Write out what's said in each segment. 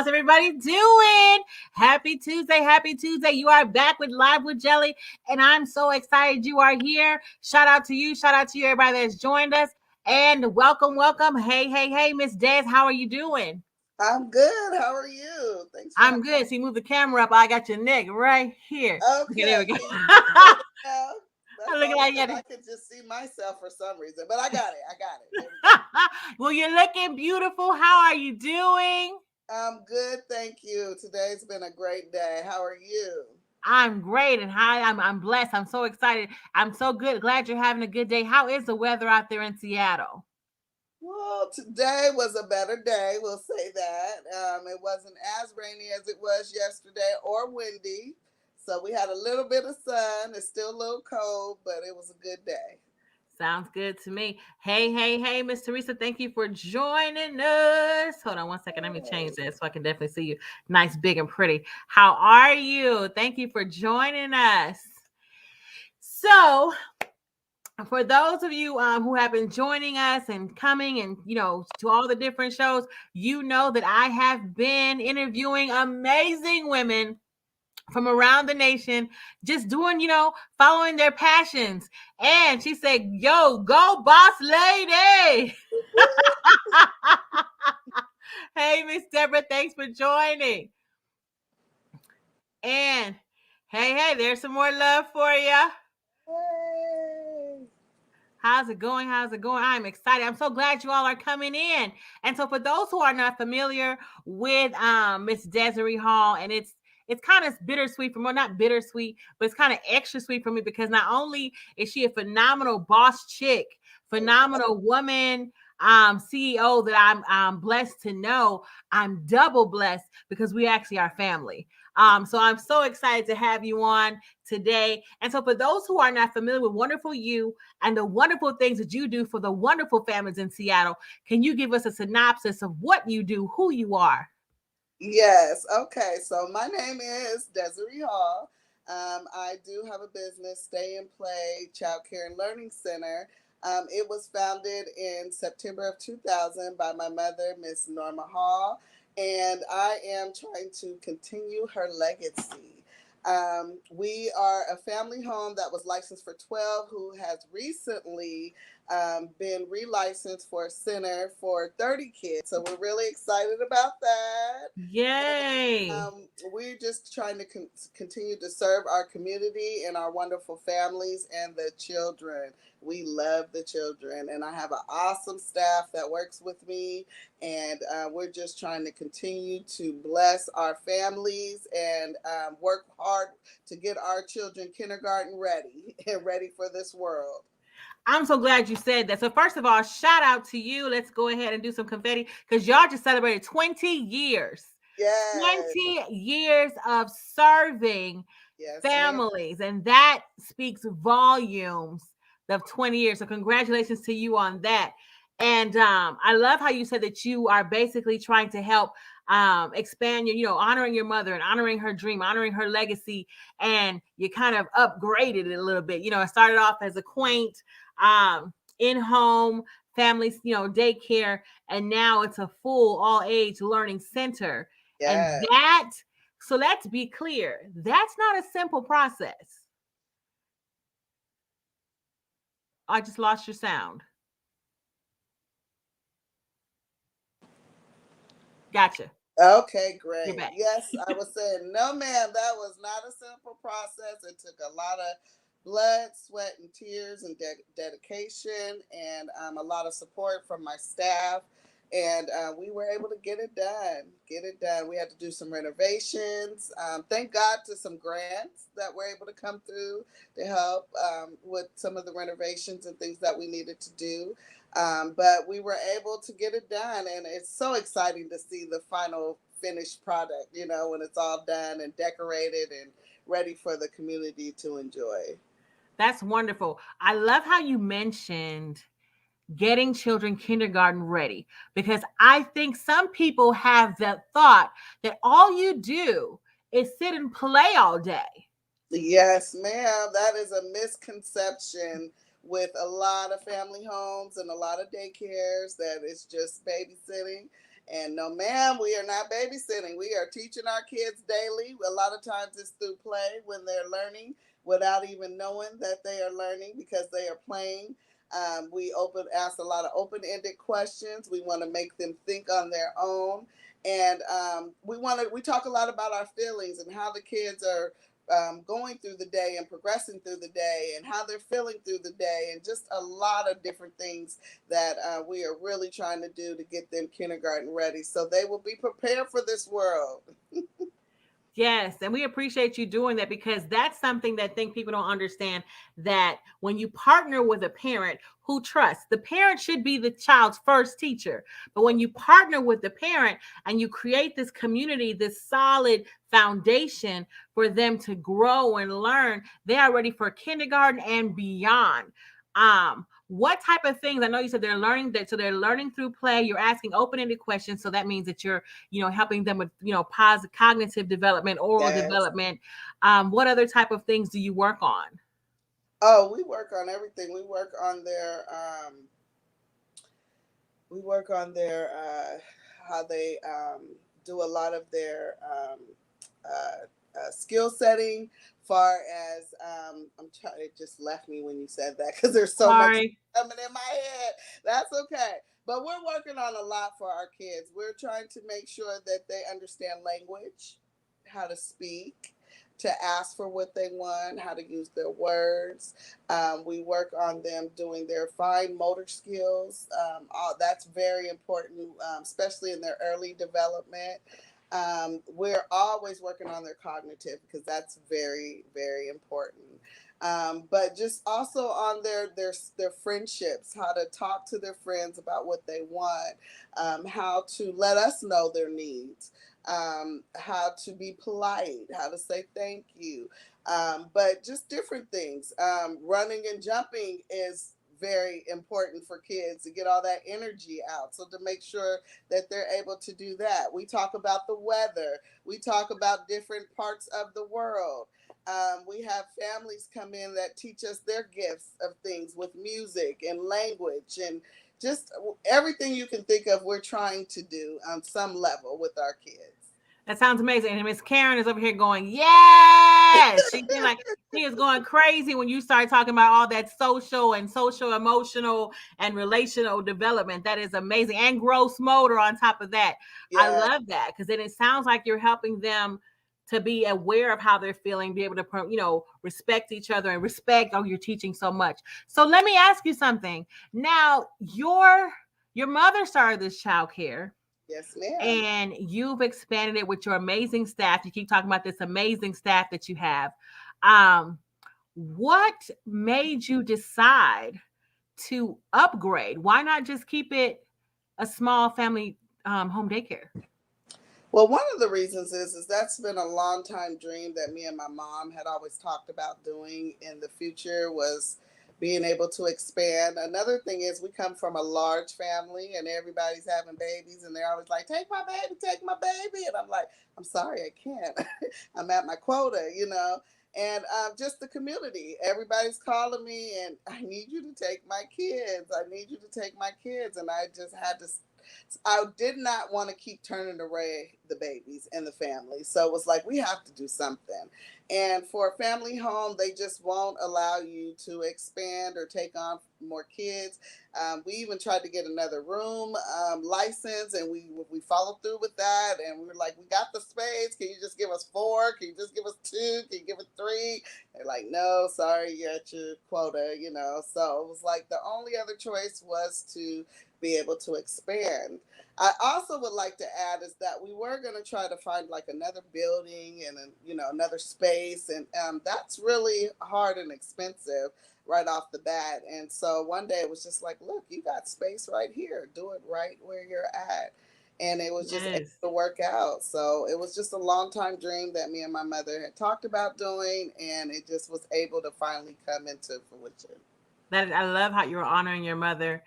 How's everybody doing? Happy Tuesday. Happy Tuesday. You are back with Live with Jelly, and I'm so excited you are here. Shout out to you. Shout out to you, everybody that's joined us. And welcome, welcome. Hey, Miss Des, how are you doing? I'm good. How are you? Thanks for I'm good. So you move the camera up. I got your neck right here. Okay, there we Okay. go. Can you see me better now? That's Look only at because that. I could just see myself for some reason. But I got it. I got it. There we go. Well, you're looking beautiful. How are you doing? I'm good. Thank you. Today's been a great day. How are you? I'm great and hi. I'm blessed. I'm so excited. I'm so good. Glad you're having a good day. How is the weather out there in Seattle? Well, today was a better day. We'll say that. It wasn't as rainy as it was yesterday or windy. So we had a little bit of sun. It's still a little cold, but it was a good day. Sounds good to me. Hey, Miss Teresa. Thank you for joining us. Hold on one second. Let me change that so I can definitely see you nice, big, and pretty. How are you? Thank you for joining us. So, for those of you who have been joining us and coming and to all the different shows, you know that I have been interviewing amazing women from around the nation, just doing, following their passions. And she said, yo, go boss lady. Hey, Miss Deborah, thanks for joining. And hey, there's some more love for you. Hey. How's it going? How's it going? I'm excited. I'm so glad you all are coming in. And so for those who are not familiar with Miss Desiree Hall, and it's kind of bittersweet for me, well, not bittersweet, but it's kind of extra sweet for me because not only is she a phenomenal boss chick, phenomenal woman, CEO that I'm blessed to know, I'm double blessed because we actually are family. So I'm so excited to have you on today. And so for those who are not familiar with Wonderful You and the wonderful things that you do for the wonderful families in Seattle, can you give us a synopsis of what you do, who you are? Yes. Okay. So my name is Desiree Hall. I do have a business, Stay and Play Child Care and Learning Center. It was founded in September of 2000 by my mother, Miss Norma Hall, and I am trying to continue her legacy. We are a family home that was licensed for 12 who has recently been relicensed for a center for 30 kids. So we're really excited about that. Yay. We're just trying to continue to serve our community and our wonderful families and the children. We love the children, and I have an awesome staff that works with me, and we're just trying to continue to bless our families and work hard to get our children kindergarten ready and ready for this world. I'm so glad you said that. So first of all, shout out to you. Let's go ahead and do some confetti because y'all just celebrated 20 years. Yes, 20 years of serving yes, ma'am. families, and that speaks volumes of 20 years. So congratulations to you on that. And I love how you said that you are basically trying to help expand your, honoring your mother and honoring her dream, honoring her legacy, and you kind of upgraded it a little bit. It started off as a quaint in-home family, daycare, and now it's a full all-age learning center. And Yes. so let's be clear, that's not a simple process. I just lost your sound. Gotcha. Okay, You're great. back. Yes, I was saying, no, ma'am, that was not a simple process. It took a lot of blood, sweat, and tears and dedication, and a lot of support from my staff. And we were able to get it done. Get it done. We had to do some renovations. Thank God to some grants that were able to come through to help with some of the renovations and things that we needed to do. But we were able to get it done, and it's so exciting to see the final finished product, when it's all done and decorated and ready for the community to enjoy. That's wonderful. I love how you mentioned getting children kindergarten ready because I think some people have that thought that all you do is sit and play all day. Yes, ma'am. That is a misconception with a lot of family homes and a lot of daycares that it's just babysitting. And no, ma'am, we are not babysitting. We are teaching our kids daily. A lot of times it's through play when they're learning without even knowing that they are learning because they are playing. We ask a lot of open-ended questions. We want to make them think on their own, and we talk a lot about our feelings and how the kids are going through the day and progressing through the day and how they're feeling through the day, and just a lot of different things that we are really trying to do to get them kindergarten ready so they will be prepared for this world. Yes, and we appreciate you doing that because that's something that think people don't understand, that when you partner with a parent who trusts, the parent should be the child's first teacher. But when you partner with the parent and you create this community, this solid foundation for them to grow and learn, they are ready for kindergarten and beyond. What type of things? I know you said they're learning that, so they're learning through play. You're asking open-ended questions, so that means that you're helping them with, positive cognitive development, oral Yes. development. What other type of things do you work on? Oh, we work on everything. We work on their how they do a lot of their skill setting. Far as I'm trying, it just left me when you said that because there's so much Sorry. coming in my head. That's okay. But we're working on a lot for our kids. We're trying to make sure that they understand language, how to speak, to ask for what they want, how to use their words. We work on them doing their fine motor skills. That's very important, especially in their early development. We're always working on their cognitive because that's very, very important. But just also on their friendships, how to talk to their friends about what they want, how to let us know their needs, how to be polite, how to say thank you, but just different things. Running and jumping is very important for kids to get all that energy out. So to make sure that they're able to do that, we talk about the weather. We talk about different parts of the world. We have families come in that teach us their gifts of things with music and language and just everything you can think of. We're trying to do on some level with our kids. That sounds amazing. And Miss Karen is over here going, yes. She seemed like she is going crazy when you start talking about all that social, emotional, and relational development. That is amazing. And gross motor on top of that. I Yeah. love that because then it sounds like you're helping them to be aware of how they're feeling, be able to, respect each other and respect. Oh, you're teaching so much. So let me ask you something. Now, your mother started this child care Yes, ma'am. and you've expanded it with your amazing staff. You keep talking about this amazing staff that you have. Um, what made you decide to upgrade? Why not just keep it a small family home daycare? Well, one of the reasons is that's been a long time dream that me and my mom had always talked about doing in the future, was being able to expand. Another thing is we come from a large family and everybody's having babies and they're always like, take my baby, take my baby. And I'm like, I'm sorry, I can't. I'm at my quota, you know. And just the community, everybody's calling me and I need you to take my kids. I need you to take my kids. And I just had to, I did not want to keep turning away the babies and the family. So it was like, we have to do something. And for a family home, they just won't allow you to expand or take on more kids. We even tried to get another room license, and we followed through with that. And we were like, we got the space. Can you just give us 4? Can you just give us 2? Can you give us 3? They're like, no, sorry, you're at your quota, you know. So it was like the only other choice was to be able to expand. I also would like to add is that we were going to try to find like another building and another space, and that's really hard and expensive right off the bat. And so one day it was just like, look, you got space right here. Do it right where you're at. And it was just able Yes. to work out. So it was just a long time dream that me and my mother had talked about doing, and it just was able to finally come into fruition. That I love how you're honoring your mother,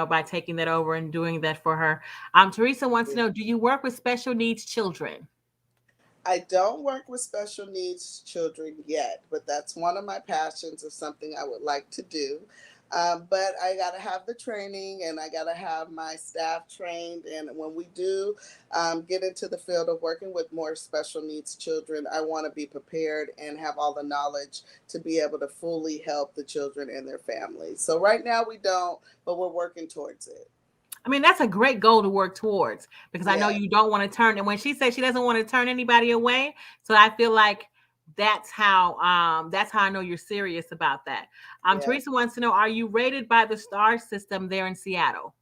by taking that over and doing that for her. Teresa wants to know, do you work with special needs children? I don't work with special needs children yet, but that's one of my passions of something I would like to do. But I got to have the training and I got to have my staff trained. And when we do get into the field of working with more special needs children, I want to be prepared and have all the knowledge to be able to fully help the children and their families. So right now we don't, but we're working towards it. I mean, that's a great goal to work towards because I know Yeah, you don't want to turn. And when she says she doesn't want to turn anybody away, so I feel like that's how I know you're serious about that. yeah. Teresa wants to know: are you rated by the star system there in Seattle?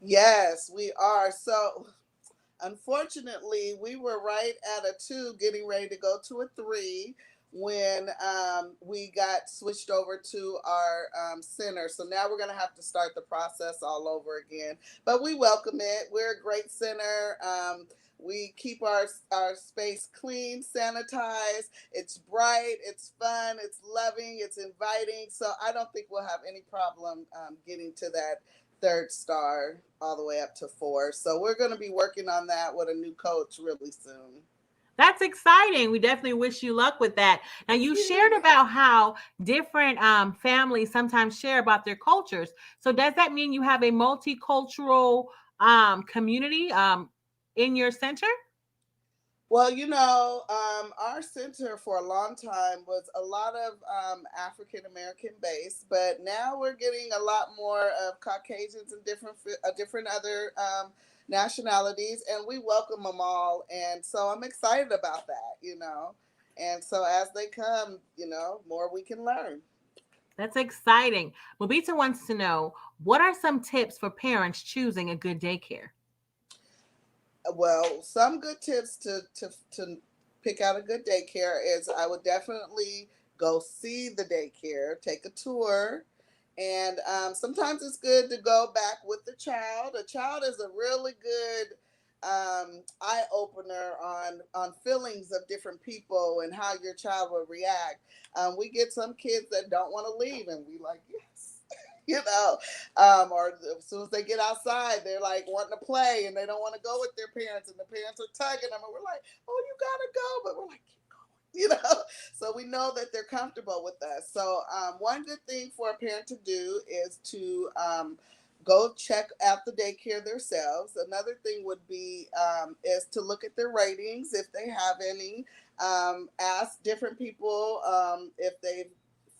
Yes, we are. So unfortunately, we were right at a two, getting ready to go to a three when we got switched over to our center. So now we're going to have to start the process all over again. But we welcome it. We're a great center. We keep our space clean, sanitized. It's bright, it's fun, it's loving, it's inviting. So I don't think we'll have any problem getting to that third star all the way up to four. So we're going to be working on that with a new coach really soon. That's exciting. We definitely wish you luck with that. Now, Thank you shared you. about how different families sometimes share about their cultures. So, does that mean you have a multicultural community in your center? Well, our center for a long time was a lot of African American based, but now we're getting a lot more of Caucasians and different other nationalities, and we welcome them all. And so I'm excited about that. And so as they come, more we can learn. That's exciting. Mobita wants to know what are some tips for parents choosing a good daycare? Well, some good tips to pick out a good daycare is I would definitely go see the daycare, take a tour, and sometimes it's good to go back with the child. A child is a really good eye opener on feelings of different people and how your child will react. We get some kids that don't want to leave, and we like yes. you know, or as soon as they get outside, they're like wanting to play and they don't want to go with their parents, and the parents are tugging them, and we're like, "Oh, you gotta go," but we're like, "Keep going," So we know that they're comfortable with us. So one good thing for a parent to do is to go check out the daycare themselves. Another thing would be is to look at their ratings if they have any. Ask different people if they've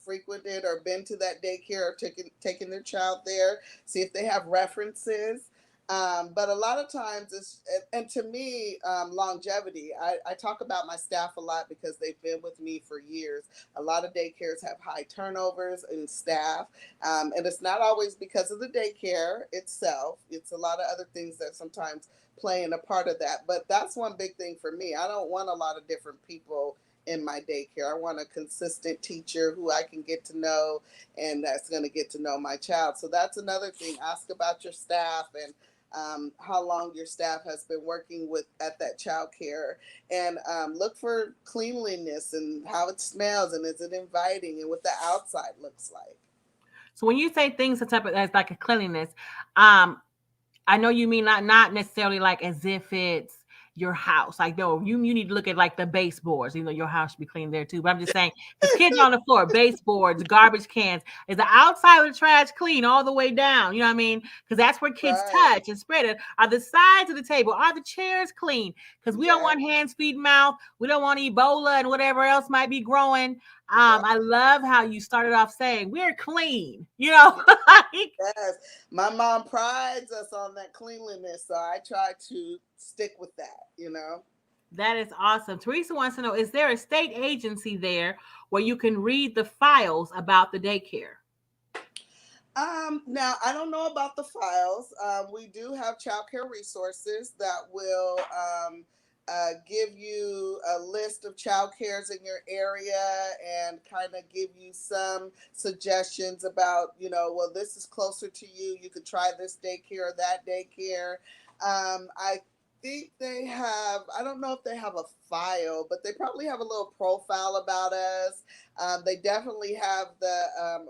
frequented or been to that daycare or taken their child there. See if they have references. But a lot of times and to me, longevity. I talk about my staff a lot because they've been with me for years. A lot of daycares have high turnovers in staff, and it's not always because of the daycare itself. It's a lot of other things that sometimes play in a part of that. But that's one big thing for me. I don't want a lot of different people in my daycare. I want a consistent teacher who I can get to know and that's going to get to know my child. So that's another thing. Ask about your staff and how long your staff has been working with at that child care, and look for cleanliness and how it smells and is it inviting and what the outside looks like. So, when you say things as like a cleanliness, um, I know you mean not necessarily like as if it's your house. Like no, you need to look at like the baseboards. Your house should be clean there too. But I'm just saying, because kids are on the floor, baseboards, garbage cans. Is the outside of the trash clean all the way down? You know what I mean? Because that's where kids Right. touch and spread it. Are the sides of the table? Are the chairs clean? Because we don't Yeah. want hands, feet, mouth. We don't want Ebola and whatever else might be growing. Right. I love how you started off saying we're clean. Like, Yes. My mom prides us on that cleanliness, so I try to stick with that. that is awesome. Teresa wants to know: is there a state agency there where you can read the files about the daycare? Now I don't know about the files. We do have childcare resources that will give you a list of child cares in your area and kind of give you some suggestions about, well, this is closer to you. You could try this daycare or that daycare. I think they have, I don't know if they have a file, but they probably have a little profile about us. They definitely have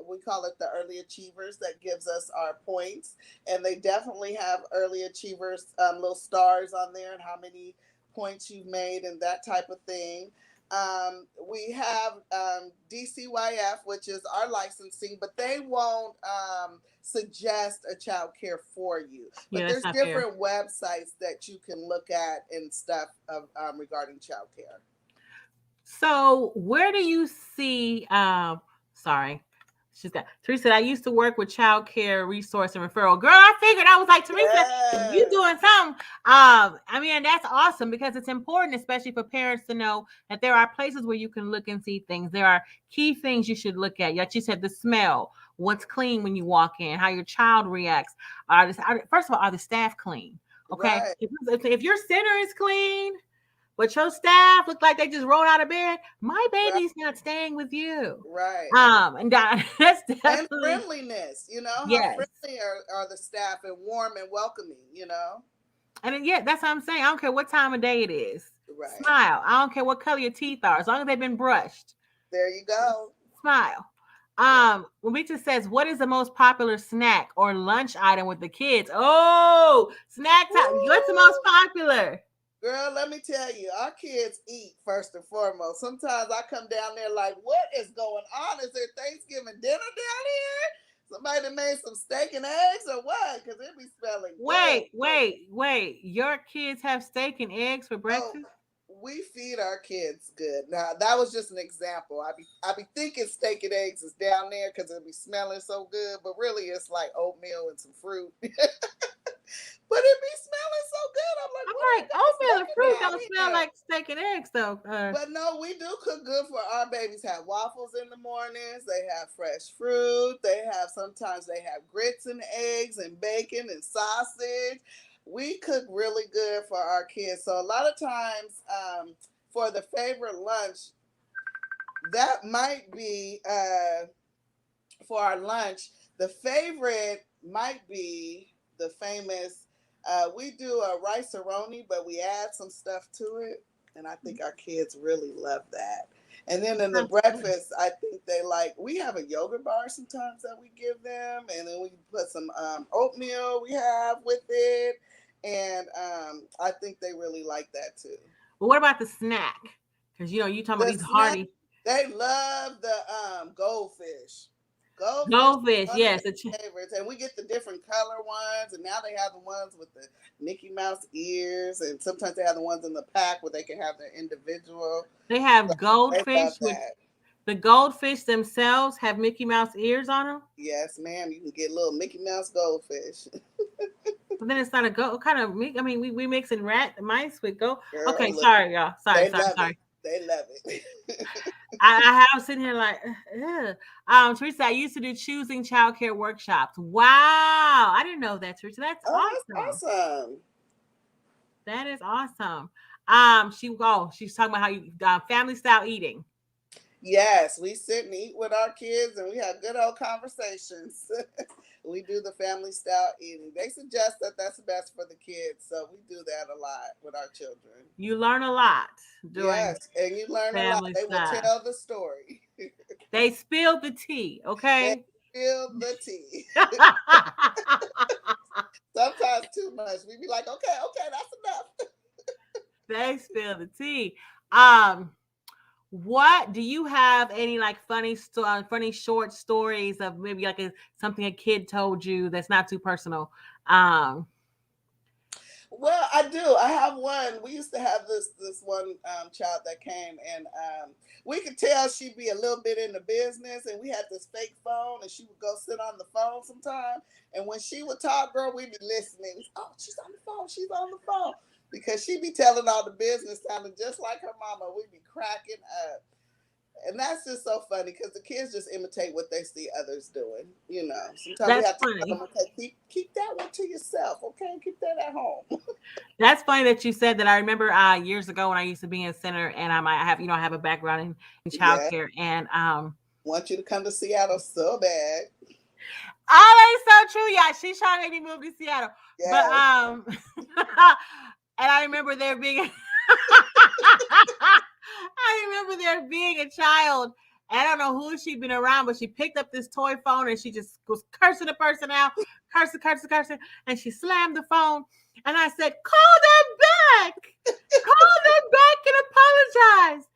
we call it the early achievers that gives us our points. And they definitely have early achievers, little stars on there and how many points you've made and that type of thing. We have DCYF, which is our licensing, but they won't suggest a child care for you. But Yeah, that's there's not fair. different websites that you can look at and stuff of, regarding child care. So where do you see sorry. She's got Teresa said, I used to work with child care resource and referral. Girl, I figured. I was like, Teresa, you Yes. doing something. I mean, that's awesome because it's important, especially for parents to know that there are places where you can look and see things. There are key things you should look at. Like you said, the smell, what's clean when you walk in, how your child reacts. First of all, are the staff clean? Okay. Right. If your center is clean, but your staff look like they just rolled out of bed, my Right. baby's not staying with you. Right. And that's And definitely friendliness, you know, how yes. friendly are the staff and warm and welcoming, you know? And then, yeah, that's what I'm saying. I don't care what time of day it is. Right. Smile. I don't care what color your teeth are, as long as they've been brushed. There you go. Smile. Yeah. Wenita says, what is the most popular snack or lunch item with the kids? Oh, snack time. What's the most Woo! popular? Girl, let me tell you, our kids eat first and foremost. Sometimes I come down there like, what is going on? Is there Thanksgiving dinner down here? Somebody that made some steak and eggs or what? Because it be smelling good. Wait. Your kids have steak and eggs for Oh, breakfast? we feed our kids good. Now that was just an example. I be thinking steak and eggs is down there because it be smelling so good, but really it's like oatmeal and some fruit. But it be smelling so good. I'm like, what I'm are like, you guys oatmeal and fruit cooking down don't smell here? like steak and eggs, though. But no, we do cook good for our babies. Have waffles in the mornings. They have fresh fruit. They have sometimes they have grits and eggs and bacon and sausage. We cook really good for our kids. So a lot of times, for the favorite lunch, that might be for our lunch. The favorite might be the famous. We do a rice aroni, but we add some stuff to it, and I think our kids really love that. And then in the Sounds good. breakfast, I think they like. We have a yogurt bar sometimes that we give them, and then we put some oatmeal we have with it, and I think they really like that too. But what about the snack? Because you talking about The these snack, hearty they love the goldfish. Goldfish is goldfish. one of Yes, their favorites, and we get the different color ones. And now they have the ones with the Mickey Mouse ears, and sometimes they have the ones in the pack where they can have their individual. they have They love goldfish with that. the goldfish themselves have Mickey Mouse ears on them. Yes, ma'am. You can get little Mickey Mouse goldfish. But then it's not a gold kind of. I mean, we mixing rat mice with gold. Girl, Okay, look, sorry, y'all. Sorry, they sorry, love it. sorry. They love it. I have sitting here like, ugh. Teresa, I used to do choosing childcare workshops. Wow, I didn't know that, Teresa. That's Oh, awesome. that's awesome. That is awesome. She's talking about how you family style eating. Yes, we sit and eat with our kids and we have good old conversations. We do the family style eating. They suggest that that's best for the kids, so we do that a lot with our children. You learn a lot doing Yes, and you learn a lot. family They will style. tell the story. They spilled the tea, They okay? spill the tea. Sometimes too much. We be like, okay, okay, that's enough. They spilled the tea. Um, what do you have any like funny short stories of maybe like something a kid told you that's not too personal? Um, Well, I do. I have one. We used to have this one child that came, and we could tell she'd be a little bit in the business. And we had this fake phone, and she would go sit on the phone sometime. And when she would talk, girl, we'd be listening. Oh, she's on the phone. She's on the phone because she'd be telling all the business, sounding just like her mama. We'd be cracking up. And that's just so funny because the kids just imitate what they see others doing. You know, sometimes we that's have to tell funny. them, okay, keep that one to yourself. Okay, keep that at home. That's funny that you said that. I remember years ago when I used to be in center, and I have I have a background in Yeah, childcare, and want you to come to Seattle so bad. oh, that is so true. Yeah, she's trying to make me move to Seattle, but Yes. and I remember there being I remember there being a child. I don't know who she'd been around, but she picked up this toy phone and she just was cursing the person out, cursing, and she slammed the phone. And I said, "Call them back, call them back and apologize."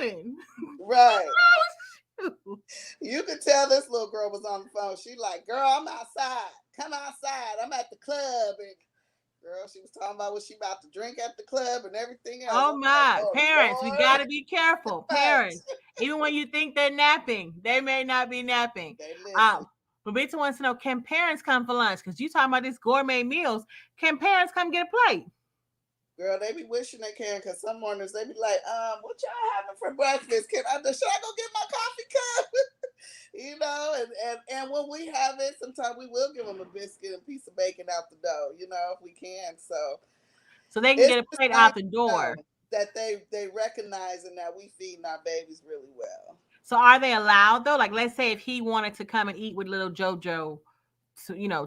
doing? Right. What's wrong with you? You could tell this little girl was on the phone. She like, girl, I'm outside. Come outside. I'm at the club. And girl, she was talking about what she about to drink at the club and everything else. Oh I'm like, my, oh parents, we got Lord. to be careful. But Parents, even when you think they're napping, they may not be napping. they listen. Um, Babita wants to know, can parents come for lunch? Because you talking about these gourmet meals. Can parents come get a plate? Girl, they be wishing they can because some mornings they be like, what y'all having for breakfast? Should I go get my coffee cup? And when we have it, sometimes we will give them a biscuit and piece of bacon out the dough, if we can. So So they can it's get a just plate nice out the to know door. that they recognize and that we feeding our babies really well. So are they allowed though? Like, let's say if he wanted to come and eat with little JoJo,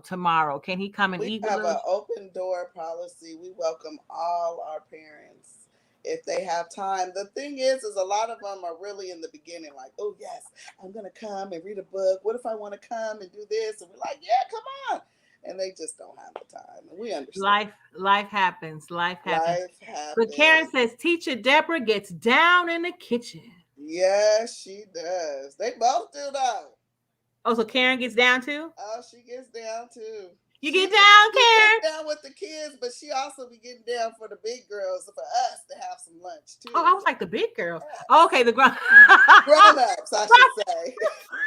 tomorrow, can he come and We eat with have little? an open door policy. We welcome all our parents if they have time. The thing is a lot of them are really in the beginning, like, oh yes, I'm gonna come and read a book. What if I want to come and do this? And we're like, yeah, come on. And they just don't have the time. And we understand. Life happens. Life happens. Life But Karen happens. says Teacher Deborah gets down in the kitchen. Yes, she does. They both do though. Oh, so Karen gets down too? Oh, she gets down too. You get down, She gets Karen? down with the kids, but she also be getting down for the big girls for us to have some lunch Oh, too. I was So like the big girls. Oh, yes. okay, the grown. Grown ups, I should say.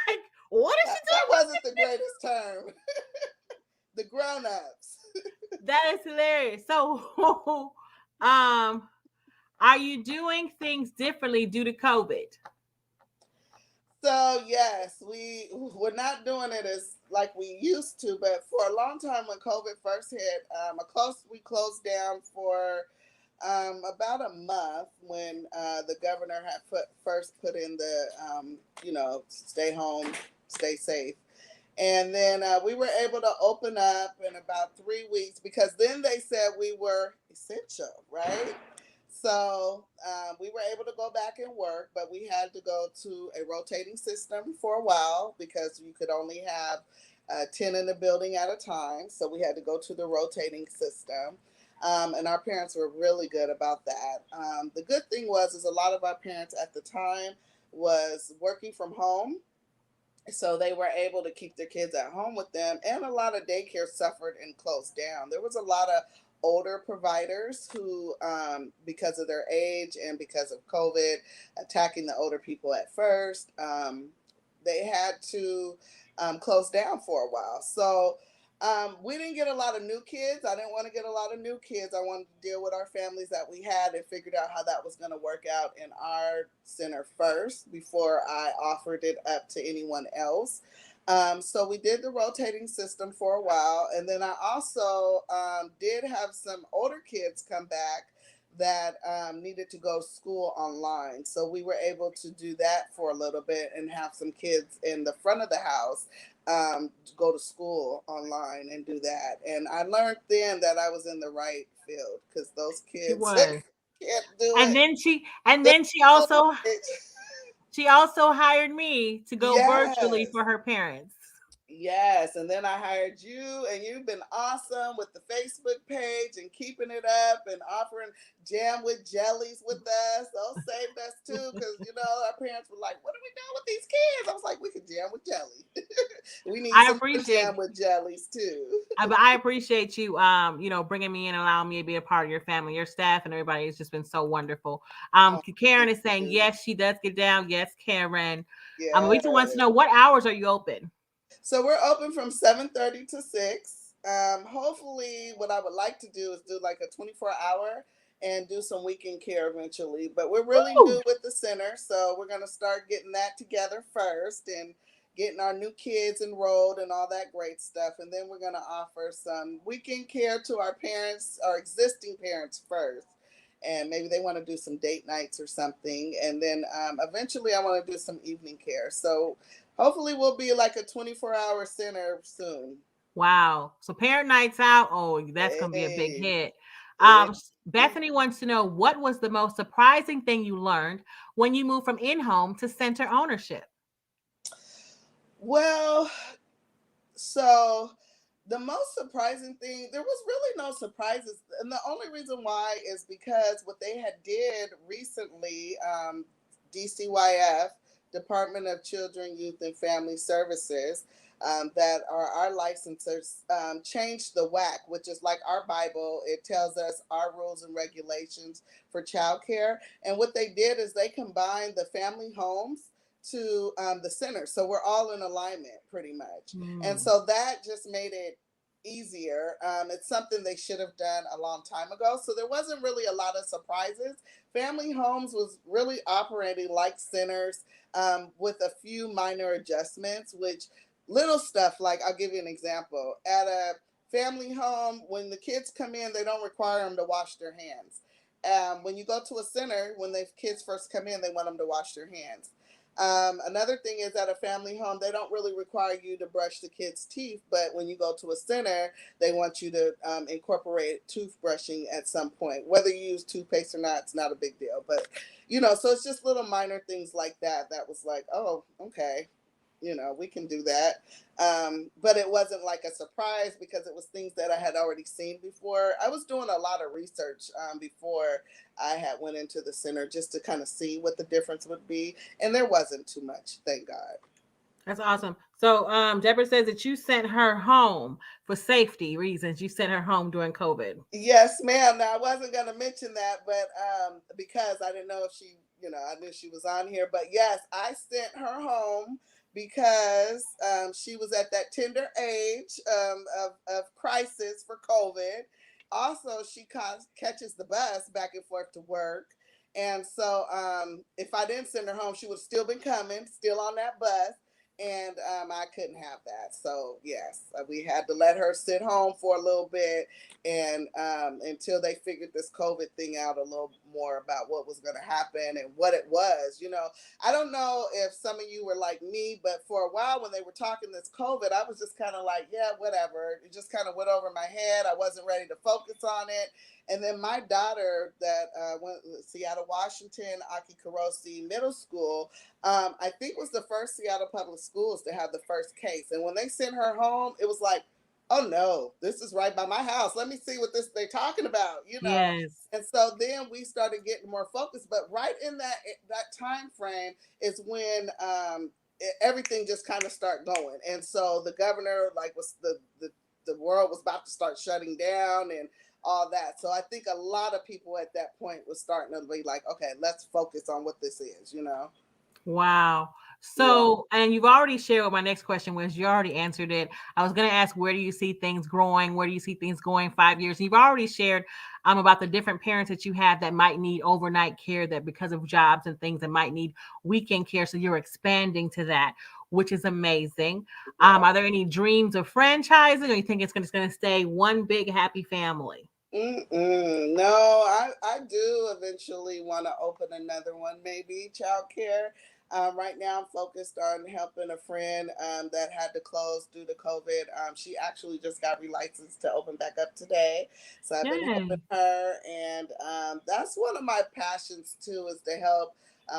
Like, what is she That talking wasn't the greatest term. The grown ups. about? That is hilarious. So, um, are you doing things differently due to COVID? So yes, we're not doing it as like we used to, but for a long time when COVID first hit, we closed down for about a month when the governor had first put in the stay home, stay safe. And then we were able to open up in about 3 weeks because then they said we were essential, right? So we were able to go back and work, but we had to go to a rotating system for a while because you could only have 10 in the building at a time. So we had to go to the rotating system. And our parents were really good about that. The good thing is a lot of our parents at the time was working from home, so they were able to keep their kids at home with them, and a lot of daycare suffered and closed down. There was a lot of older providers who, because of their age and because of COVID attacking the older people at first, they had to close down for a while. So we didn't get a lot of new kids. I didn't want to get a lot of new kids. I wanted to deal with our families that we had and figured out how that was going to work out in our center first before I offered it up to anyone else. So we did the rotating system for a while. And then I also did have some older kids come back that needed to go school online. So we were able to do that for a little bit and have some kids in the front of the house to go to school online and do that. And I learned then that I was in the right field because those She kids was. can't do And it. then she and They're then she so also rich. she also hired me to go virtually Yes. for her parents. Yes, and then I hired you, and you've been awesome with the Facebook page and keeping it up and offering jam with jellies with us. Those saved us too, because our parents were like, "What are we doing with these kids?" I was like, "We could jam with jelly. We need I some more appreciate jam with jellies too." I appreciate you, bringing me in and allowing me to be a part of your family. Your staff and everybody has just been so wonderful. Oh, Karen thank is saying you. yes, she does get down. Yes, Karen. Yeah. Lisa wants to know what hours are you open? So we're open from 7:30 to 6. Hopefully, what I would like to do is do like a 24-hour and do some weekend care eventually. But we're really Ooh, new with the center, so we're going to start getting that together first and getting our new kids enrolled and all that great stuff. And then we're going to offer some weekend care to our parents, our existing parents first. And maybe they want to do some date nights or something. And then eventually, I want to do some evening care. So hopefully, we'll be like a 24-hour center soon. wow. So parent nights out. Oh, that's gonna be a big Hey, hit. it is. Bethany wants to know what was the most surprising thing you learned when you moved from in-home to center ownership. Well, so the most surprising thing, there was really no surprises, and the only reason why is because what they had did recently. DCYF, Department of Children, Youth, and Family Services, that are our licensors, changed the WAC, which is like our Bible. It tells us our rules and regulations for childcare. And what they did is they combined the family homes to the center. So we're all in alignment pretty much. And Mm. so that just made it easier. It's something they should have done a long time ago. So there wasn't really a lot of surprises. Family homes was really operating like centers, with a few minor adjustments, which little stuff like I'll give you an example. At a family home, when the kids come in, they don't require them to wash their hands. When you go to a center, when the kids first come in, they want them to wash their hands. Another thing is at a family home, they don't really require you to brush the kids' teeth, but when you go to a center, they want you to incorporate toothbrushing at some point. Whether you use toothpaste or not, it's not a big deal. But, so it's just little minor things like that that was like, oh, okay, we can do that. But it wasn't like a surprise because it was things that I had already seen before. I was doing a lot of research before I had went into the center just to kind of see what the difference would be. And there wasn't too much, thank God. That's awesome. So, Deborah says that you sent her home for safety reasons. You sent her home during COVID. Yes, ma'am. Now I wasn't gonna mention that, but because I didn't know if she, I knew she was on here. But yes, I sent her home because she was at that tender age of crisis for COVID. Also, she catches the bus back and forth to work. And so if I didn't send her home, she would have still been coming, still on that bus. And I couldn't have that. So yes, we had to let her sit home for a little bit, and until they figured this COVID thing out a little more about what was going to happen and what it was. I don't know if some of you were like me, but for a while when they were talking this COVID, I was just kind of like, yeah, whatever. It just kind of went over my head. I wasn't ready to focus on it. And then my daughter that went to Seattle, Washington, Aki Karosi Middle School, I think was the first Seattle Public Schools to have the first case. And when they sent her home, it was like, oh no, this is right by my house. Let me see what they're talking about. Yes. And so then we started getting more focused. But right in that time frame is when everything just kind of started going. And so the governor, like, was the world was about to start shutting down and all that. So I think a lot of people at that point was starting to be like, okay, let's focus on what this is. Wow. Yeah. So, and you've already shared what my next question was. You already answered it. I was going to ask, where do you see things growing? Where do you see things going 5 years? You've already shared about the different parents that you have that might need overnight care, that because of jobs and things that might need weekend care. So you're expanding to that, which is amazing. Yeah. Are there any dreams of franchising, or you think it's going to stay one big happy family? No, I do eventually want to open another one, maybe childcare. Right now, I'm focused on helping a friend that had to close due to COVID. She actually just got relicensed to open back up today. So I've been helping Yay. her. And that's one of my passions too, is to help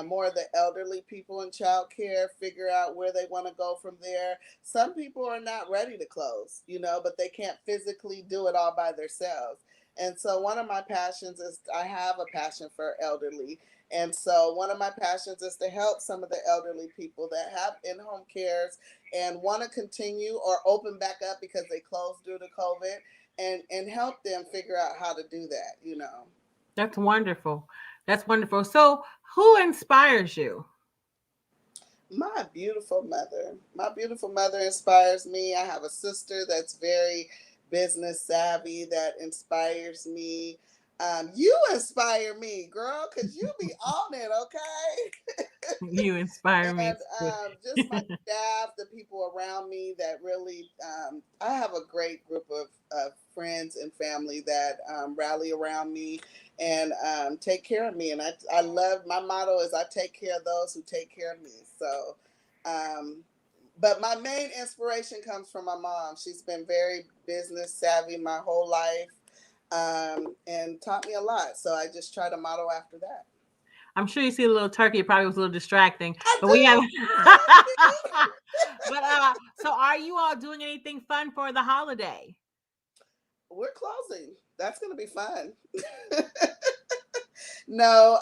more of the elderly people in childcare figure out where they want to go from there. Some people are not ready to close, but they can't physically do it all by themselves. And so one of my passions is I have a passion for elderly. And so one of my passions is to help some of the elderly people that have in-home cares and want to continue or open back up because they closed due to COVID, and help them figure out how to do that. That's wonderful. That's wonderful. So, who inspires you? My beautiful mother. My beautiful mother inspires me. I have a sister that's very business savvy that inspires me. You inspire me, girl, because you be on it, okay? You inspire me And too. just my staff, the people around me that really, I have a great group of friends and family that rally around me and take care of me. And I love, my motto is I take care of those who take care of me. So, um, but my main inspiration comes from my mom. She's been very business savvy my whole life, and taught me a lot. So I just try to model after that. I'm sure you see a little turkey. It probably was a little distracting, I but we have. do. But so are you all doing anything fun for the holiday? We're closing. That's gonna be fun. No,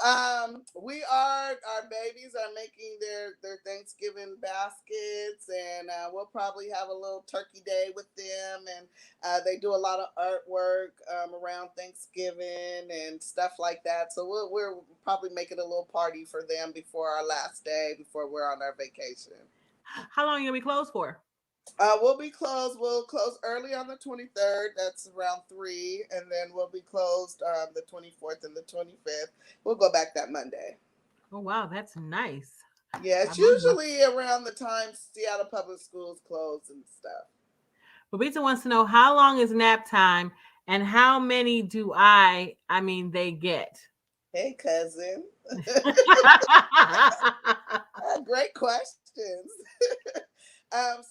we are our babies are making their Thanksgiving baskets, and we'll probably have a little turkey day with them, and they do a lot of artwork around Thanksgiving and stuff like that. So we're probably making a little party for them before our last day, before we're on our vacation. How long are you gonna be closed for? We'll be closed. We'll close early on the 23rd. That's around 3. And then we'll be closed the 24th and the 25th. We'll go back that Monday. Oh wow, that's nice. Yeah, it's usually around the time Seattle Public Schools close and stuff. Babita wants to know how long is nap time and how many do I mean they get. Hey, cousin. Great questions.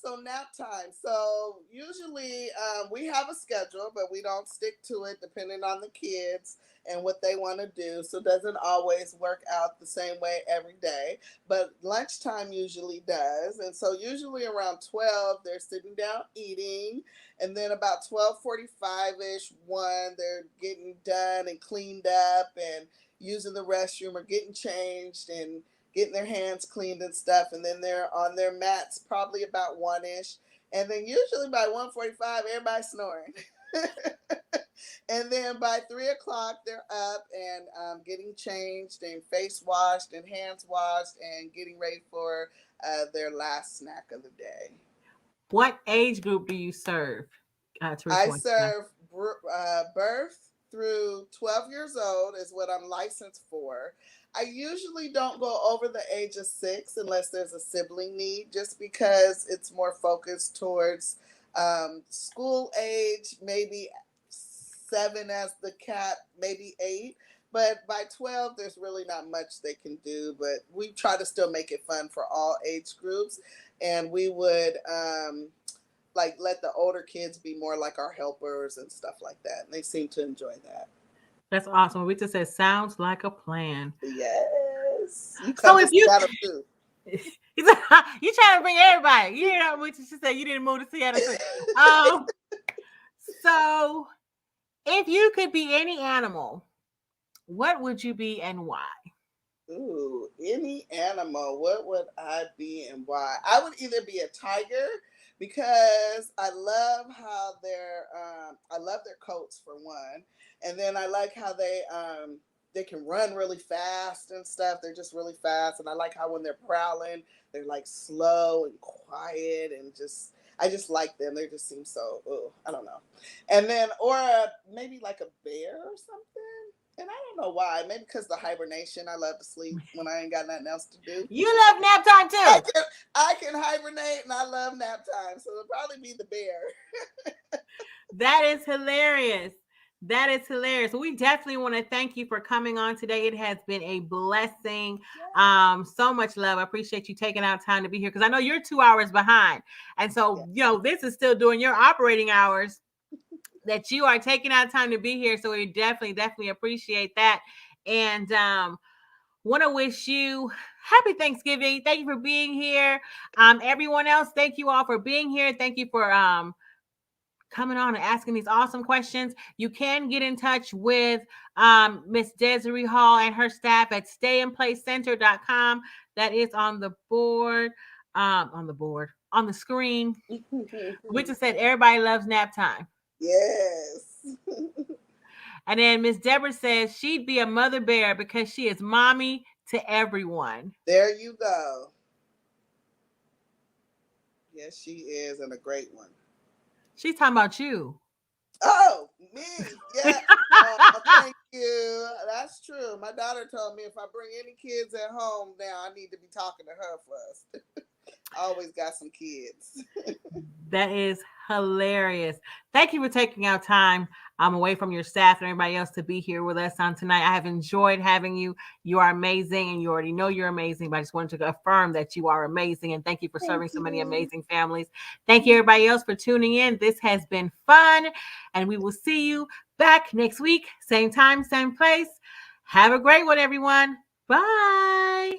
So nap time. So usually we have a schedule, but we don't stick to it depending on the kids and what they want to do. So it doesn't always work out the same way every day. But lunchtime usually does. And so usually around 12, they're sitting down eating. And then about 12:45-ish, 1, they're getting done and cleaned up and using the restroom or getting changed and getting their hands cleaned and stuff, and then they're on their mats probably about 1-ish, and then usually by 1:45 everybody's snoring. And then by 3 o'clock they're up and getting changed and face washed and hands washed and getting ready for their last snack of the day. What age group do you serve? I Teresa wants to know. serve birth through 12 years old is what I'm licensed for. I usually don't go over the age of 6 unless there's a sibling need, just because it's more focused towards school age, maybe 7 as the cap, maybe 8. But by 12, there's really not much they can do. But we try to still make it fun for all age groups. And we would like let the older kids be more like our helpers and stuff like that. And they seem to enjoy that. That's awesome. We just said sounds like a plan. Yes. You So come to if you Seattle too. you trying to bring everybody. You hear that? Which she said you didn't move to Seattle too. Um, so if you could be any animal, what would you be and why? Ooh, any animal, what would I be and why? I would either be a tiger because I love how I love their coats for one, and then I like how they can run really fast and stuff. They're just really fast, and I like how when they're prowling, they're like slow and quiet and just I just like them. They just seem so, I don't know. And then, or maybe like a bear or something. And I don't know why. Maybe because the hibernation. I love to sleep when I ain't got nothing else to do. You love nap time I too. can, I can hibernate and I love nap time. So it'll probably be the bear. That is hilarious. That is hilarious. We definitely want to thank you for coming on today. It has been a blessing. So much love. I appreciate you taking out time to be here because I know you're 2 hours behind. And so, this is still doing your operating hours that you are taking out time to be here. So we definitely appreciate that. And want to wish you happy Thanksgiving. Thank you for being here. Everyone else, thank you all for being here. Thank you for coming on and asking these awesome questions. You can get in touch with Miss Desiree Hall and her staff at stayinplacecenter.com. That is on the board, on the screen. We just said everybody loves nap time. Yes. And then Miss Deborah says she'd be a mother bear because she is mommy to everyone. There you go. Yes, she is, and a great one. She's talking about you. Oh, me. Yeah. Thank you. That's true. My daughter told me if I bring any kids at home now, I need to be talking to her first. I always got some kids. That is hilarious. Thank you for taking out time away from your staff and everybody else to be here with us on tonight. I have enjoyed having you. You are amazing, and you already know you're amazing, but I just wanted to affirm that you are amazing, and thank you for serving so many amazing families. Thank you, everybody else, for tuning in. This has been fun, and we will see you back next week. Same time, same place. Have a great one, everyone. Bye.